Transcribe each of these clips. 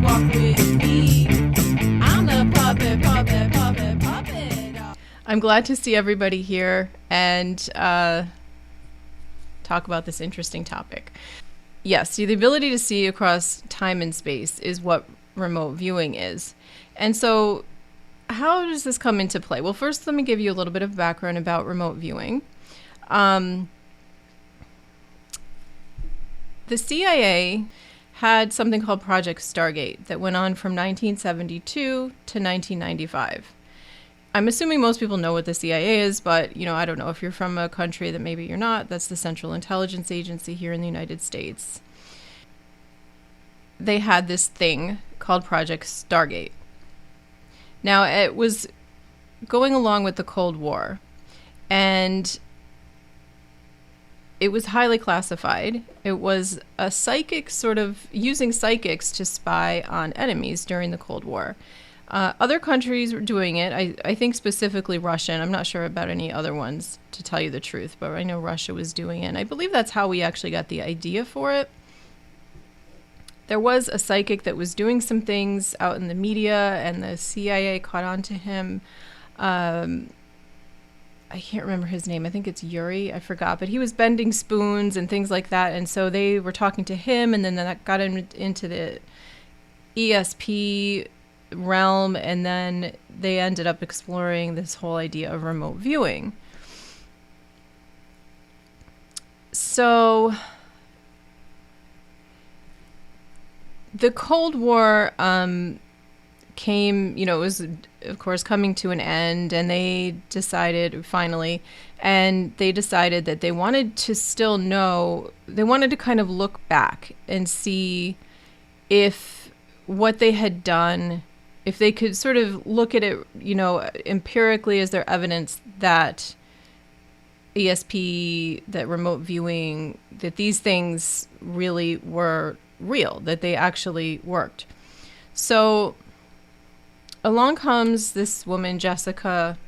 walk with me. I'm the puppet, puppet, puppet, puppet. I'm glad to see everybody here and talk about this interesting topic. Yes, the ability to see across time and space is what remote viewing is. And so how does this come into play? Well, first, let me give you a little bit of background about remote viewing. The CIA had something called Project Stargate that went on from 1972 to 1995. I'm assuming most people know what the CIA is, but I don't know if you're from a country that maybe you're not. That's the Central Intelligence Agency here in the United States. They had this thing called Project Stargate. Now, it was going along with the Cold War, and it was highly classified. It was a psychic sort of using psychics to spy on enemies during the Cold War. Other countries were doing it. I think specifically Russia, and I'm not sure about any other ones, to tell you the truth, but I know Russia was doing it. And I believe that's how we actually got the idea for it. There was a psychic that was doing some things out in the media, and the CIA caught on to him. I can't remember his name. I think it's Yuri. I forgot. But he was bending spoons and things like that. And so they were talking to him, and then that got him into the ESP realm. And then they ended up exploring this whole idea of remote viewing. So the Cold War came, it was, of course, coming to an end, and they decided finally, that they wanted to still know, they wanted to kind of look back and see if what they had done, if they could sort of look at it, empirically as their evidence that ESP, that remote viewing, that these things really were real, that they actually worked. So along comes this woman, Jessica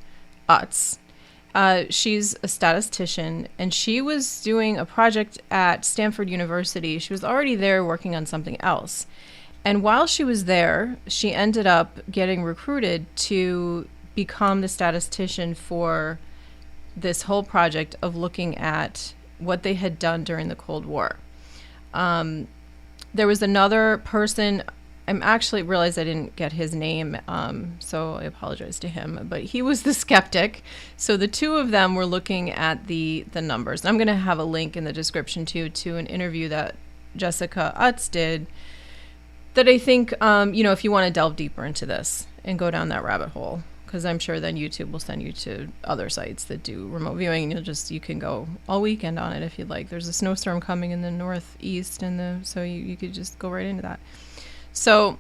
Utz. She's a statistician, and she was doing a project at Stanford University. She was already there working on something else. And while she was there, she ended up getting recruited to become the statistician for this whole project of looking at what they had done during the Cold War. There was another person, I'm actually realized I didn't get his name, so I apologize to him, but he was the skeptic. So the two of them were looking at the numbers. I'm going to have a link in the description to an interview that Jessica Utz did that I think, if you want to delve deeper into this and go down that rabbit hole, because I'm sure then YouTube will send you to other sites that do remote viewing, and you can go all weekend on it if you'd like. There's a snowstorm coming in the northeast, so you could just go right into that. So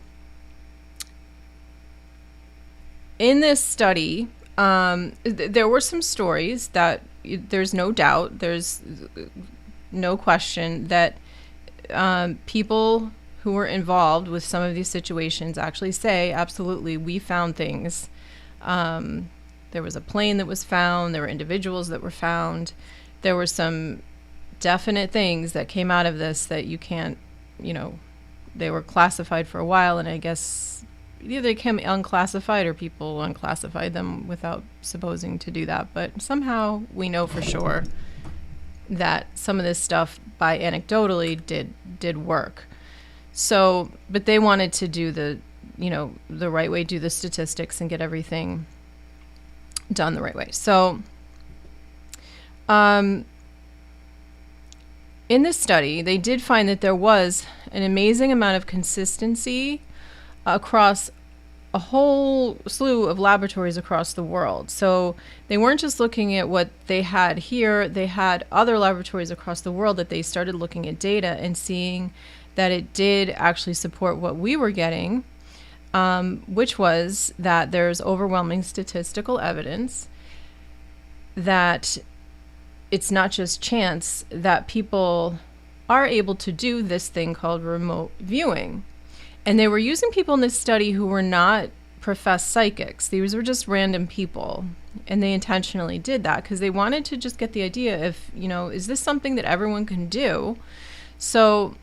in this study, there were some stories that there's no doubt, there's no question that people who were involved with some of these situations actually say, absolutely, we found things. There was a plane that was found. There were individuals that were found. There were some definite things that came out of this that you can't, they were classified for a while, and I guess either they came unclassified or people unclassified them without supposing to do that. But somehow we know for sure that some of this stuff, by anecdotally, did work. So, but they wanted to do the right way, do the statistics and get everything done the right way. So, in this study, they did find that there was an amazing amount of consistency across a whole slew of laboratories across the world. So they weren't just looking at what they had here, they had other laboratories across the world that they started looking at data and seeing that it did actually support what we were getting, which was that there's overwhelming statistical evidence that it's not just chance that people are able to do this thing called remote viewing. And they were using people in this study who were not professed psychics. These were just random people. And they intentionally did that because they wanted to just get the idea of, is this something that everyone can do? So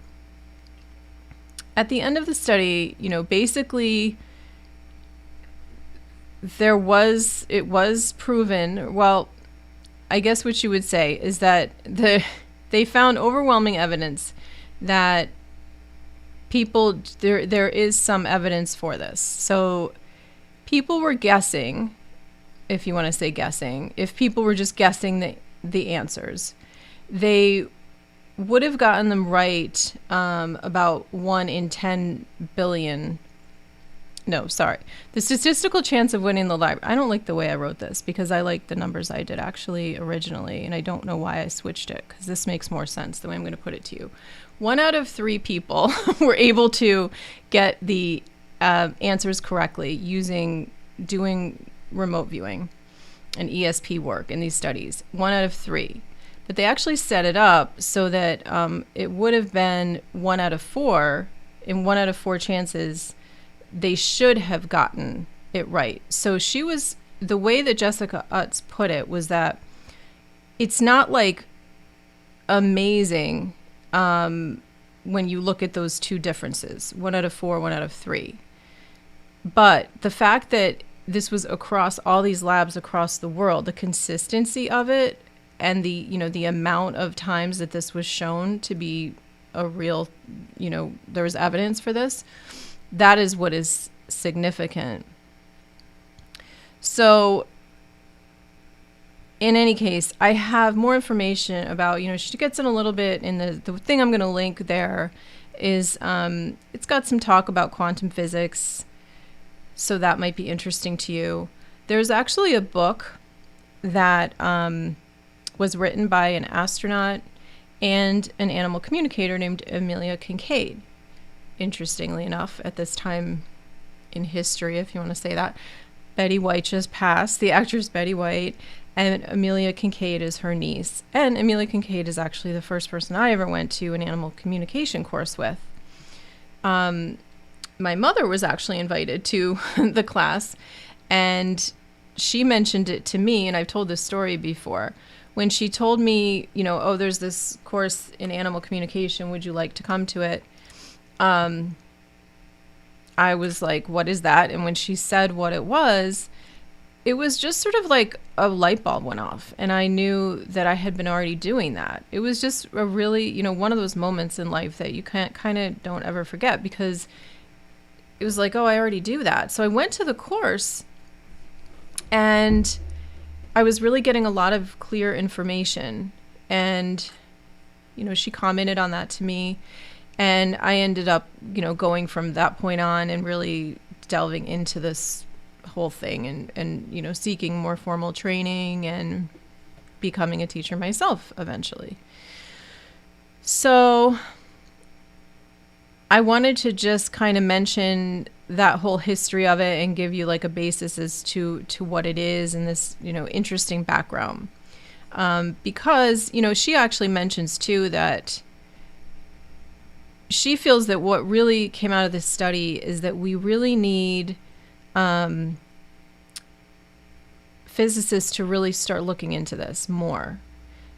at the end of the study, basically it was proven, well, I guess what you would say is that they found overwhelming evidence that there is some evidence for this. So people were guessing, if you want to say guessing, if people were just guessing the answers, they would have gotten them right about 1 in 10 billion. No, sorry. The statistical chance of winning the lottery. I don't like the way I wrote this because I like the numbers I did actually originally, and I don't know why I switched it because this makes more sense the way I'm going to put it to you. 1 out of 3 people were able to get the answers correctly doing remote viewing and ESP work in these studies. 1 out of 3. But they actually set it up so that it would have been 1 out of 4. In 1 out of 4 chances, they should have gotten it right. So the way that Jessica Utz put it was that it's not like amazing when you look at those 2 differences, 1 out of 4, 1 out of 3. But the fact that this was across all these labs across the world, the consistency of it and the amount of times that this was shown to be a real, there was evidence for this, that is what is significant. So in any case, I have more information about, she gets in a little bit in the thing I'm going to link there is, it's got some talk about quantum physics. So that might be interesting to you. There's actually a book that was written by an astronaut and an animal communicator named Amelia Kincaid. Interestingly enough, at this time in history, if you want to say that, Betty White just passed, the actress Betty White, and Amelia Kincaid is her niece. And Amelia Kincaid is actually the first person I ever went to an animal communication course with. My mother was actually invited to the class, and she mentioned it to me, and I've told this story before. When she told me, oh, there's this course in animal communication, would you like to come to it? I was like, what is that? And when she said what it was just sort of like a light bulb went off. And I knew that I had been already doing that. It was just a really, one of those moments in life that you don't ever forget, because it was like, oh, I already do that. So I went to the course and I was really getting a lot of clear information. And, she commented on that to me. And I ended up, going from that point on and really delving into this whole thing and seeking more formal training and becoming a teacher myself eventually. So I wanted to just kind of mention that whole history of it and give you like a basis as to what it is and this, interesting background. Because, she actually mentions too that she feels that what really came out of this study is that we really need physicists to really start looking into this more.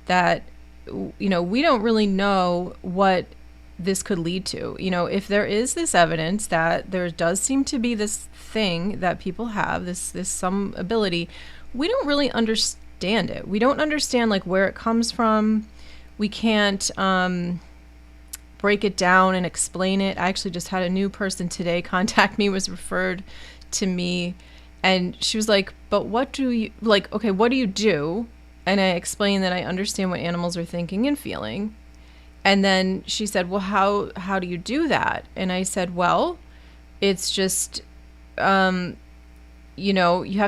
That, we don't really know what this could lead to. If there is this evidence that there does seem to be this thing that people have, this some ability, we don't really understand it. We don't understand like where it comes from. We can't break it down and explain it. I actually just had a new person today contact me, was referred to me, and she was like, but what do you, like, okay, what do you do? And I explained that I understand what animals are thinking and feeling. And then she said, well, how do you do that? And I said, well, it's just, you have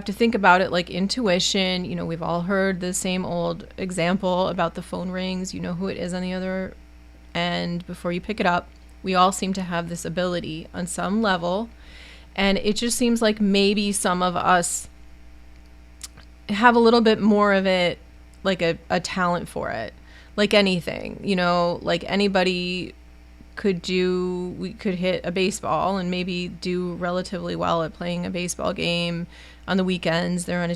to think about it like intuition. We've all heard the same old example about the phone rings. You know who it is on the other end before you pick it up. We all seem to have this ability on some level. And it just seems like maybe some of us have a little bit more of it, like a talent for it. Like anything, like anybody we could hit a baseball and maybe do relatively well at playing a baseball game on the weekends. They're on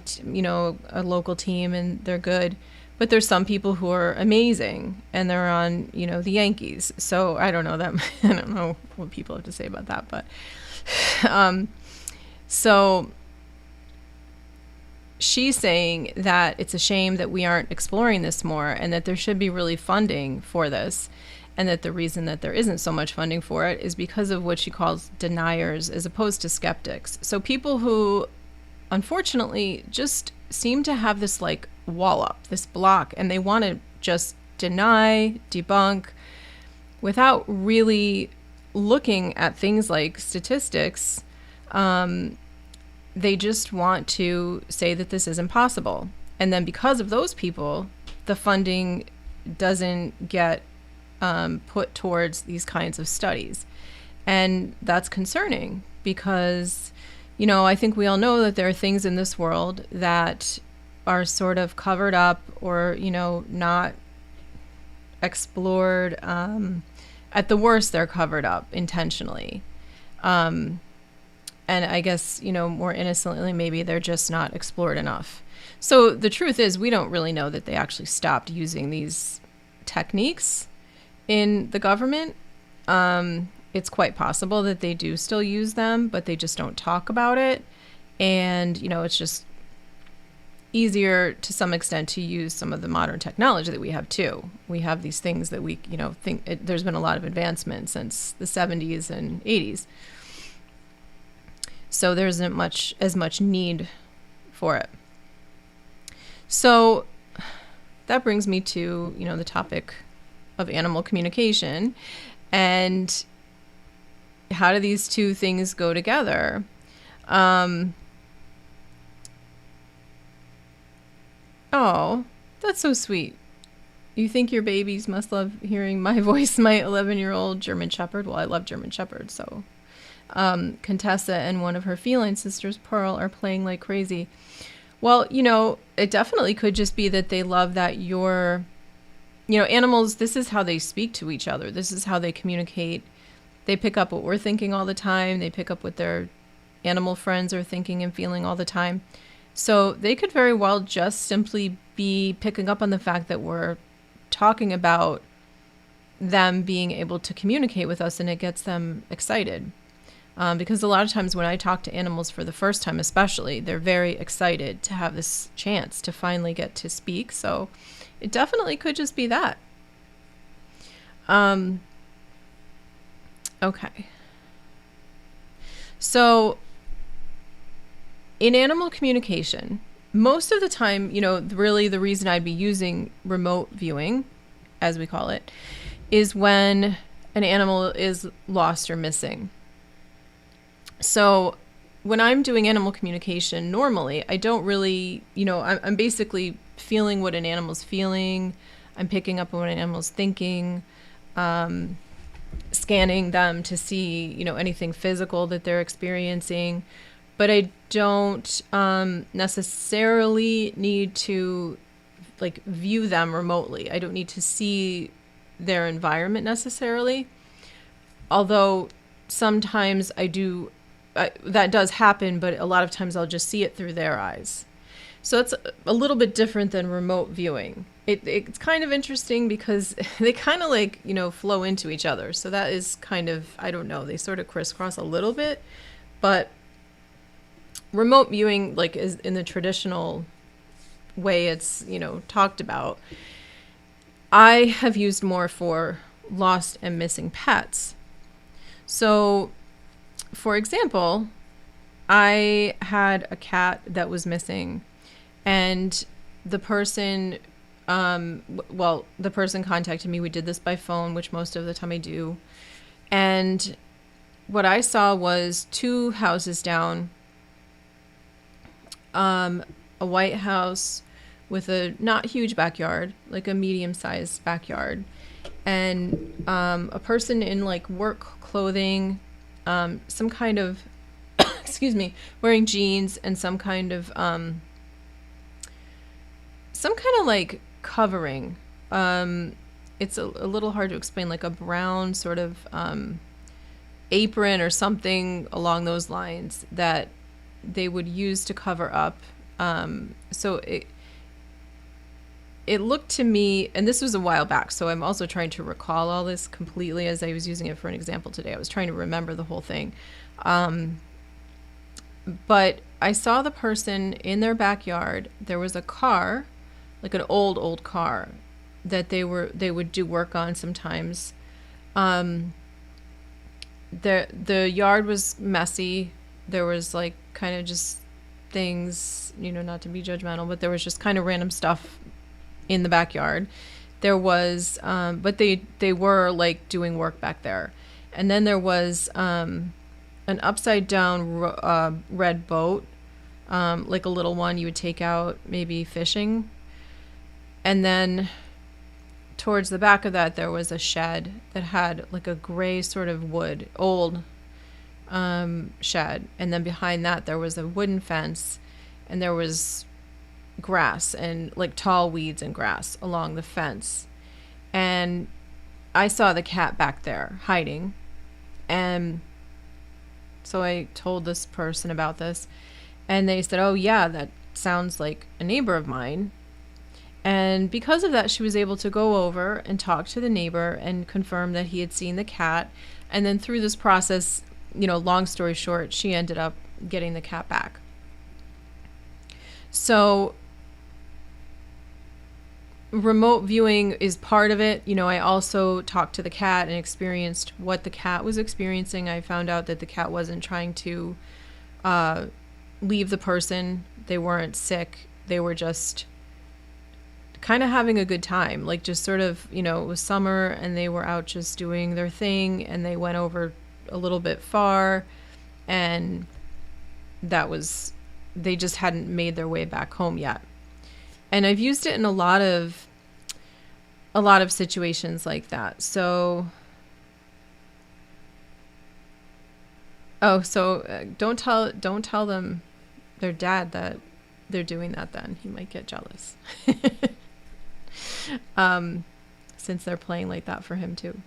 a local team and they're good. But there's some people who are amazing and they're on, the Yankees. So I don't know them. I don't know what people have to say about that, but so she's saying that it's a shame that we aren't exploring this more and that there should be really funding for this, and that the reason that there isn't so much funding for it is because of what she calls deniers as opposed to skeptics. So people who unfortunately just seem to have this like wall up, this block, and they want to just deny, debunk without really looking at things like statistics. They just want to say that this isn't possible. And then because of those people, the funding doesn't get put towards these kinds of studies. And that's concerning because, I think we all know that there are things in this world that are sort of covered up or, not explored. At the worst, they're covered up intentionally. And I guess, more innocently, maybe they're just not explored enough. So the truth is, we don't really know that they actually stopped using these techniques in the government. It's quite possible that they do still use them, but they just don't talk about it. And, it's just easier to some extent to use some of the modern technology that we have too. We have these things that we, there's been a lot of advancement since the 70s and 80s. So there isn't as much need for it. So that brings me to, the topic of animal communication and how do these two things go together? Oh, that's so sweet. You think your babies must love hearing my voice, my 11-year-old German Shepherd. Well, I love German Shepherds, so Contessa and one of her feline sisters, Pearl, are playing like crazy. Well, it definitely could just be that they love that animals, this is how they speak to each other. This is how they communicate. They pick up what we're thinking all the time. They pick up what their animal friends are thinking and feeling all the time. So they could very well just simply be picking up on the fact that we're talking about them being able to communicate with us, and it gets them excited. Because a lot of times when I talk to animals for the first time especially, they're very excited to have this chance to finally get to speak. So it definitely could just be that. Okay. So in animal communication, most of the time, really the reason I'd be using remote viewing, as we call it, is when an animal is lost or missing. So when I'm doing animal communication, normally I don't really, I'm basically feeling what an animal's feeling. I'm picking up on what an animal's thinking, scanning them to see, anything physical that they're experiencing. But I don't necessarily need to view them remotely. I don't need to see their environment necessarily. Although sometimes I do, that does happen, but a lot of times I'll just see it through their eyes. So it's a little bit different than remote viewing. It's kind of interesting because they kind of flow into each other. So that is kind of, I don't know, they sort of crisscross a little bit, but remote viewing, is in the traditional way it's, talked about, I have used more for lost and missing pets. So, for example, I had a cat that was missing, and the person, the person contacted me. We did this by phone, which most of the time I do. And what I saw was 2 houses down, a white house with a not huge backyard, like a medium-sized backyard, and a person in work clothing, some kind of, excuse me, wearing jeans and some kind of covering. It's a little hard to explain, like a brown sort of apron or something along those lines that they would use to cover up. So it looked to me, and this was a while back, so I'm also trying to recall all this completely as I was using it for an example today. I was trying to remember the whole thing. But I saw the person in their backyard. There was a car, like an old car, that they would do work on sometimes. The yard was messy. There was like kind of just things, not to be judgmental, but there was just kind of random stuff in the backyard. There was, but they were like doing work back there. And then there was an upside down red boat, like a little one you would take out maybe fishing. And then towards the back of that, there was a shed that had like a gray sort of wood, old shed. And then behind that, there was a wooden fence, and there was grass and like tall weeds and grass along the fence. And I saw the cat back there hiding. And so I told this person about this, and they said, "Oh yeah, that sounds like a neighbor of mine." And because of that, she was able to go over and talk to the neighbor and confirm that he had seen the cat. And then through this process, long story short, she ended up getting the cat back. So remote viewing is part of it. I also talked to the cat and experienced what the cat was experiencing. I found out that the cat wasn't trying to leave the person. They weren't sick. They were just kind of having a good time, like just sort of, it was summer and they were out just doing their thing, and they went over a little bit far, and they just hadn't made their way back home yet. And I've used it in a lot of situations like that. So don't tell them, their dad, that they're doing that. Then he might get jealous. Since they're playing like that for him too.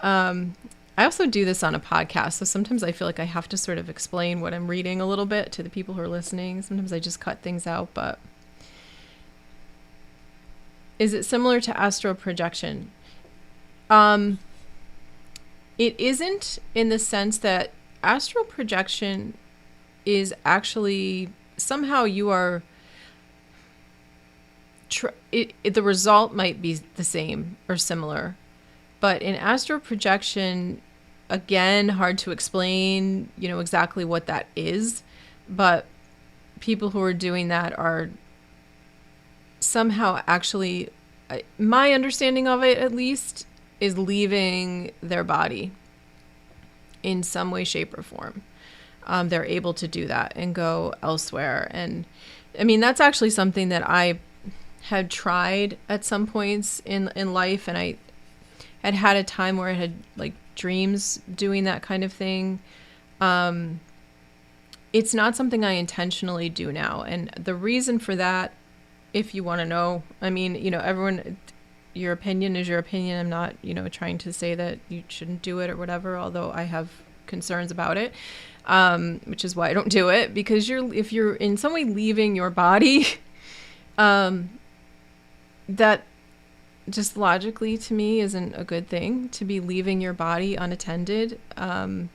I also do this on a podcast, so sometimes I feel like I have to sort of explain what I'm reading a little bit to the people who are listening. Sometimes I just cut things out, but is it similar to astral projection? It isn't, in the sense that astral projection is actually somehow you are the result might be the same or similar, but in astral projection, again, hard to explain, exactly what that is, but people who are doing that are somehow actually, my understanding of it at least, is leaving their body in some way, shape, or form. They're able to do that and go elsewhere. And I mean, that's actually something that I had tried at some points in life, and I had a time where I had like dreams doing that kind of thing. It's not something I intentionally do now, and the reason for that, if you want to know, I mean, everyone, your opinion is your opinion. I'm not, trying to say that you shouldn't do it or whatever, although I have concerns about it, which is why I don't do it, because if you're in some way leaving your body, that just logically to me isn't a good thing, to be leaving your body unattended. I'm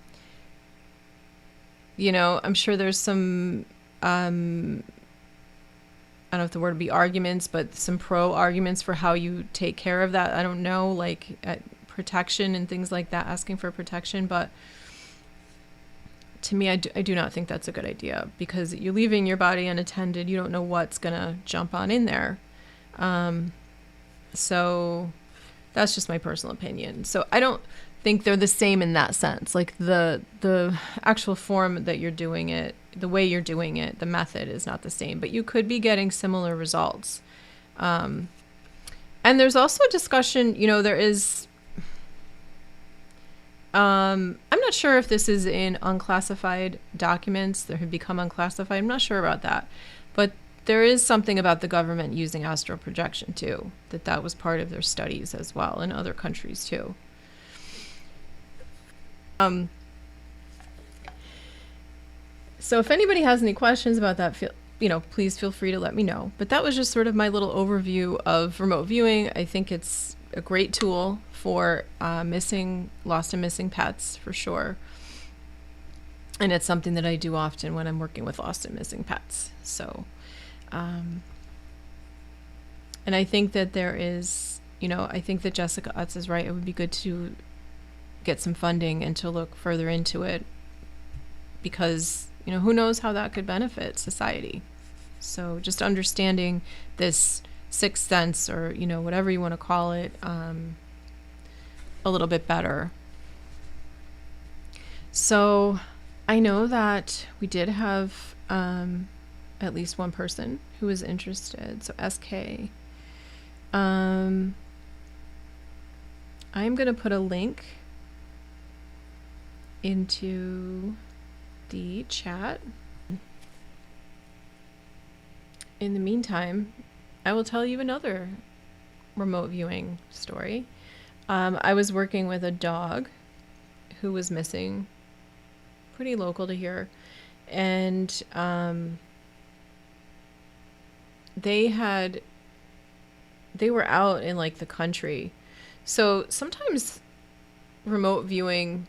sure there's some, I don't know if the word would be arguments, but some pro arguments for how you take care of that. I don't know, like protection and things like that, asking for protection. But to me, I do not think that's a good idea, because you're leaving your body unattended. You don't know what's going to jump on in there. So that's just my personal opinion. So I don't think they're the same in that sense. Like the actual form that you're doing it, the way you're doing it, the method is not the same, but you could be getting similar results. And there's also a discussion, there is, I'm not sure if this is in unclassified documents that have become unclassified. I'm not sure about that, but there is something about the government using astral projection too, that was part of their studies as well in other countries too. So if anybody has any questions about that, please feel free to let me know. But that was just sort of my little overview of remote viewing. I think it's a great tool for lost and missing pets for sure. And it's something that I do often when I'm working with lost and missing pets. So, and I think that there is, I think that Jessica Utz is right. It would be good to get some funding and to look further into it because, who knows how that could benefit society. So just understanding this sixth sense or, whatever you want to call it, a little bit better. So I know that we did have at least one person who was interested. So SK. I'm going to put a link into the chat. In the meantime, I will tell you another remote viewing story. I was working with a dog who was missing, pretty local to here, and they were out in like the country. So sometimes remote viewing,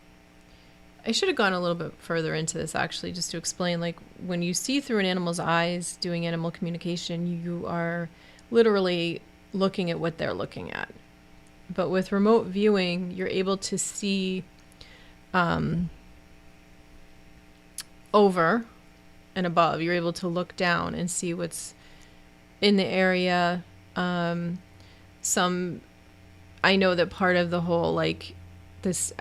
I should have gone a little bit further into this actually, just to explain, like when you see through an animal's eyes doing animal communication, you are literally looking at what they're looking at. But with remote viewing, you're able to see over and above. You're able to look down and see what's in the area. I know that part of the whole like this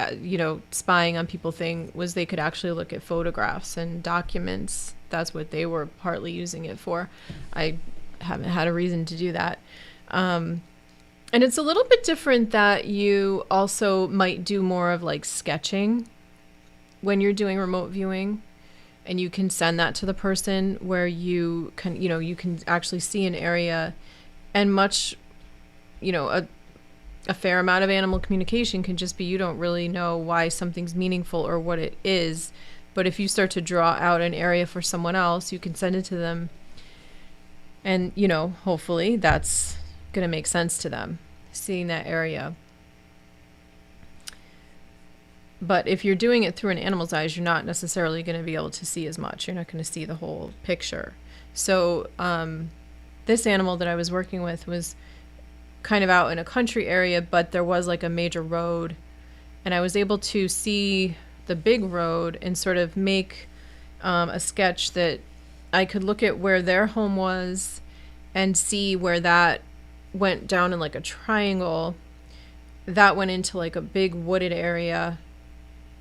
spying on people thing was they could actually look at photographs and documents. That's what they were partly using it for. I haven't had a reason to do that. And it's a little bit different that you also might do more of like sketching when you're doing remote viewing, and you can send that to the person where you can, you can actually see an area, and much, a fair amount of animal communication can just be you don't really know why something's meaningful or what it is. But if you start to draw out an area for someone else, you can send it to them. And, hopefully that's going to make sense to them, seeing that area. But if you're doing it through an animal's eyes, you're not necessarily going to be able to see as much. You're not going to see the whole picture. So this animal that I was working with was kind of out in a country area, but there was like a major road, and I was able to see the big road and sort of make a sketch that I could look at where their home was and see where that went down in like a triangle that went into like a big wooded area.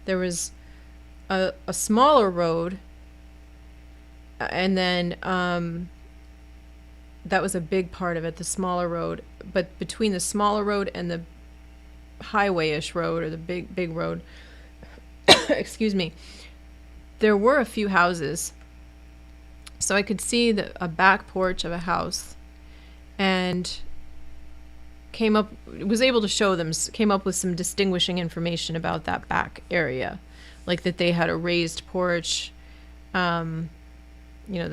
There was a smaller road, and then that was a big part of it, the smaller road. But between the smaller road and the highway-ish road, or the big road, excuse me, there were a few houses. So I could see a back porch of a house, and came up with some distinguishing information about that back area, like that they had a raised porch, the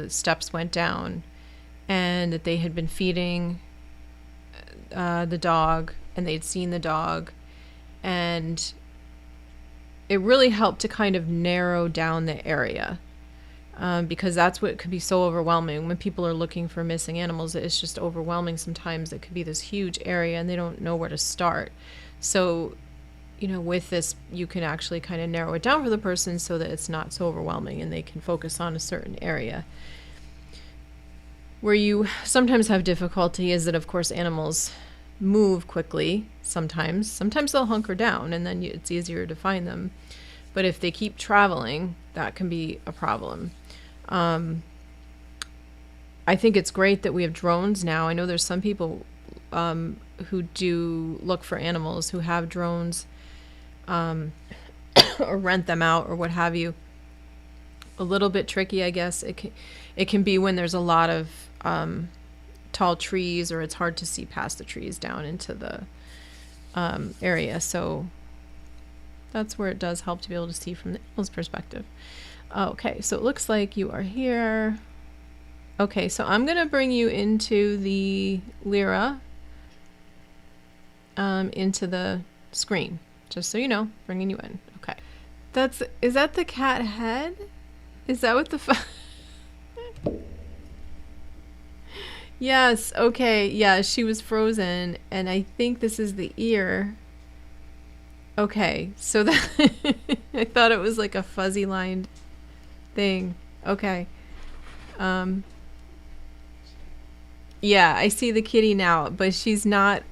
steps went down, and that they had been feeding the dog, and they'd seen the dog, and it really helped to kind of narrow down the area, because that's what could be so overwhelming when people are looking for missing animals. It's just overwhelming sometimes. It could be this huge area and they don't know where to start. So, with this, you can actually kind of narrow it down for the person so that it's not so overwhelming and they can focus on a certain area. Where you sometimes have difficulty is that, of course, animals move quickly sometimes. Sometimes they'll hunker down, and then it's easier to find them. But if they keep traveling, that can be a problem. I think it's great that we have drones now. I know there's some people who do look for animals who have drones, or rent them out or what have you. A little bit tricky, I guess. It can be when there's a lot of tall trees, or it's hard to see past the trees down into the area. So that's where it does help to be able to see from the animal's perspective. Okay, so it looks like you are here. Okay, so I'm going to bring you into the Lyra, into the screen, just so you know, bringing you in. Okay. Is that the cat head? Is that what the Yes, okay. Yeah, she was frozen, and I think this is the ear. Okay, so that I thought it was like a fuzzy lined thing. Okay. Um yeah, I see the kitty now, but she's not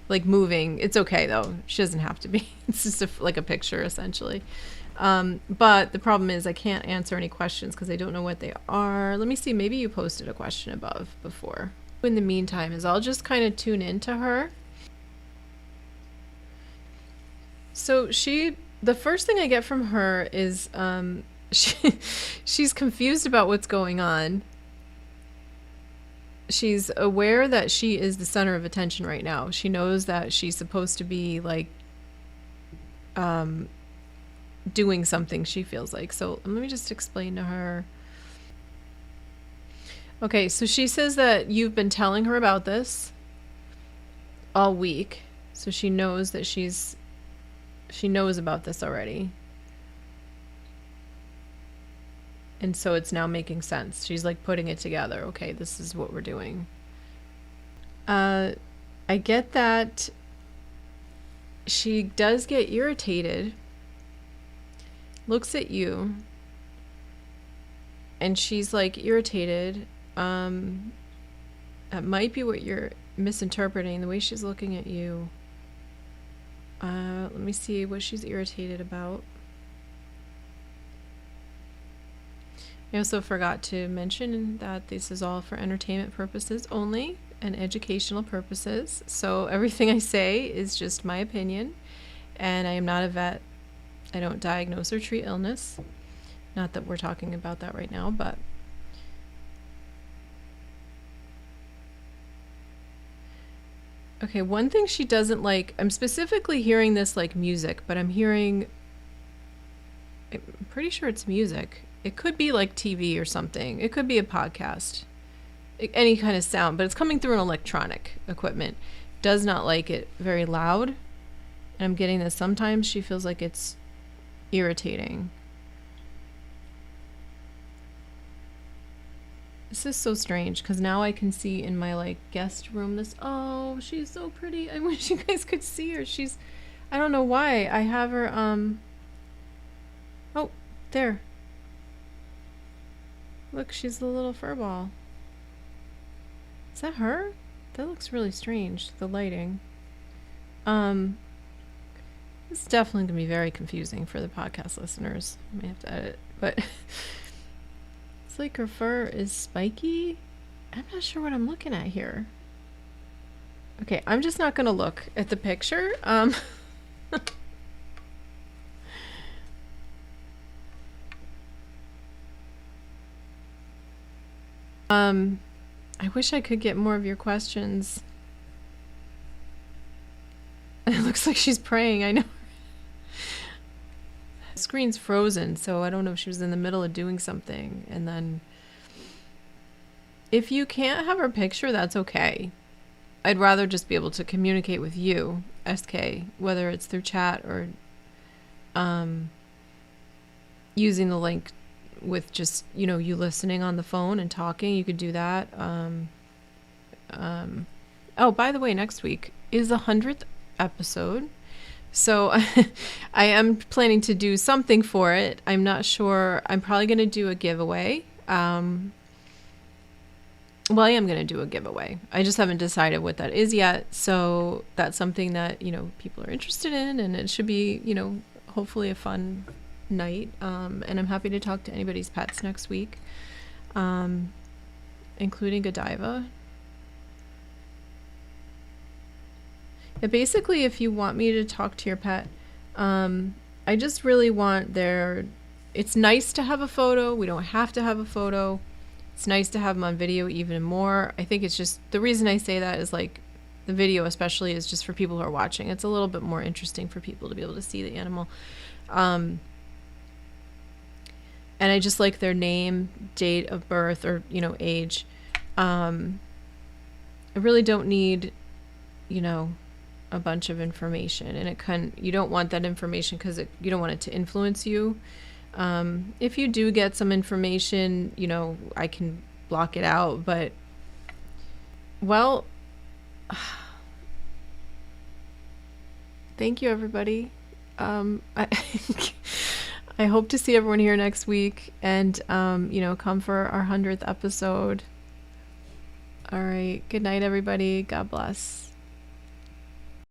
like moving. It's okay though. She doesn't have to be. It's just like a picture essentially. But the problem is I can't answer any questions because I don't know what they are. Let me see. Maybe you posted a question above before. In the meantime, is I'll just kind of tune into her. So the first thing I get from her is she's confused about what's going on. She's aware that she is the center of attention right now. She knows that she's supposed to be like doing something, she feels like. So let me just explain to her. Okay, so she says that you've been telling her about this all week. So she knows that she knows about this already. And so it's now making sense. She's like putting it together. Okay, this is what we're doing. I get that she does get irritated, looks at you, and she's like irritated. That might be what you're misinterpreting, the way she's looking at you. Let me see what she's irritated about. I also forgot to mention that this is all for entertainment purposes only and educational purposes. So everything I say is just my opinion, and I am not a vet. I don't diagnose or treat illness. Not that we're talking about that right now, but okay, one thing she doesn't like, I'm specifically hearing this like music, but I'm pretty sure it's music. It could be like TV or something. It could be a podcast. Any kind of sound, but it's coming through an electronic equipment. Does not like it very loud. And I'm getting this. Sometimes she feels like it's irritating. This is so strange because now I can see in my like guest room this. Oh, she's so pretty. I wish you guys could see her. I don't know why I have her. Oh, there. Look, she's the little fur ball. Is that her? That looks really strange, the lighting. It's definitely going to be very confusing for the podcast listeners. I may have to edit, but it's like her fur is spiky. I'm not sure what I'm looking at here. Okay, I'm just not going to look at the picture. I wish I could get more of your questions. It looks like she's praying, I know. The screen's frozen, so I don't know if she was in the middle of doing something. And then if you can't have her picture, that's okay. I'd rather just be able to communicate with you, SK, whether it's through chat or using the link with just, you know, you listening on the phone and talking. You could do that. Oh, by the way, next week is the 100th episode. So I am planning to do something for it. I'm not sure. I'm probably going to do a giveaway. Well, I am going to do a giveaway. I just haven't decided what that is yet. So that's something that, you know, people are interested in, and it should be, you know, hopefully a fun night. And I'm happy to talk to anybody's pets next week, including Godiva. Yeah, basically, if you want me to talk to your pet, I just really want it's nice to have a photo. We don't have to have a photo. It's nice to have them on video even more. I think it's just, the reason I say that is like the video especially is just for people who are watching. It's a little bit more interesting for people to be able to see the animal. and I just like their name, date of birth, or, age. I really don't need, a bunch of information, and you don't want that information because you don't want it to influence you. If you do get some information, I can block it out, but, well, thank you, everybody. I I hope to see everyone here next week, and come for our 100th episode. All right. Good night, everybody. God bless.